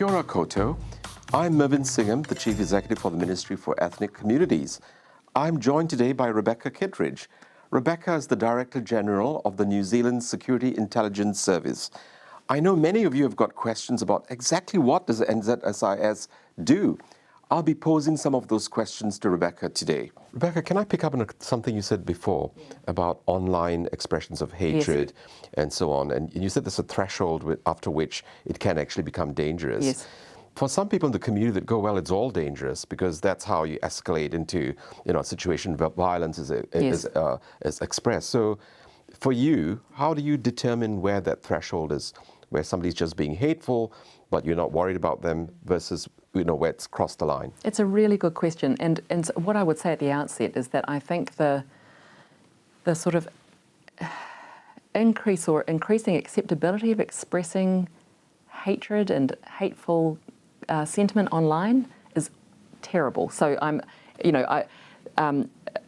Kia ora koutou. I'm Mervin Singham, the Chief Executive for the Ministry for Ethnic Communities. I'm joined today by Rebecca Kitteridge. Rebecca is the Director General of the New Zealand Security Intelligence Service. I know many of you have got questions about exactly what does the NZSIS do. I'll be posing some of those questions to Rebecca today. Rebecca, can I pick up on something you said before about online expressions of hatred and so on? And you said there's a threshold after which it can actually become dangerous. Yes. For some people in the community that go, well, it's all dangerous because that's how you escalate into, a situation where violence is expressed. So for you, how do you determine where that threshold is, where somebody's just being hateful, but you're not worried about them, versus where it's crossed the line? It's a really good question, and so what I would say at the outset is that I think the sort of increasing acceptability of expressing hatred and hateful sentiment online is terrible. So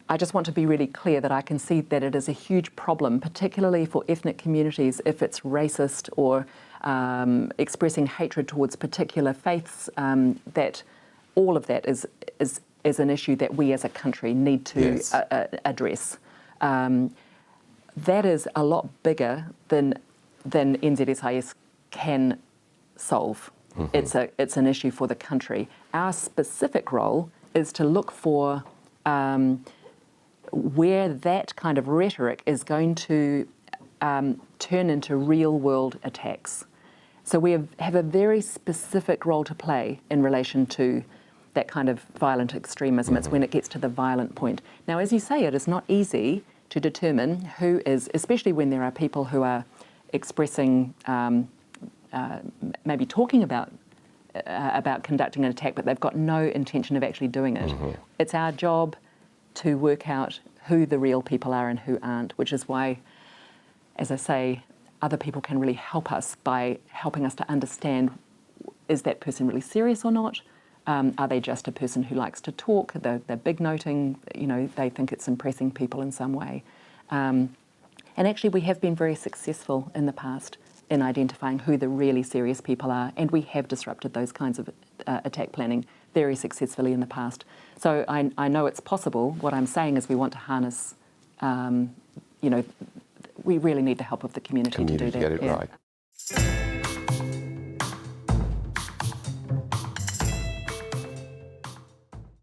I just want to be really clear that I can see that it is a huge problem, particularly for ethnic communities, if it's racist or expressing hatred towards particular faiths. That all of that is an issue that we as a country need to address. That is a lot bigger than NZSIS can solve. Mm-hmm. It's an issue for the country. Our specific role is to look for where that kind of rhetoric is going to turn into real-world attacks. So we have a very specific role to play in relation to that kind of violent extremism. Mm-hmm. It's when it gets to the violent point. Now, as you say, it is not easy to determine who is, especially when there are people who are expressing, maybe talking about conducting an attack, but they've got no intention of actually doing it. Mm-hmm. It's our job to work out who the real people are and who aren't, which is why, as I say, other people can really help us by helping us to understand, is that person really serious or not? Are they just a person who likes to talk? They're big noting, they think it's impressing people in some way. And actually we have been very successful in the past in identifying who the really serious people are, and we have disrupted those kinds of attack planning very successfully in the past. So I know it's possible. What I'm saying is we want to harness, we really need the help of the community to do that. To get it right.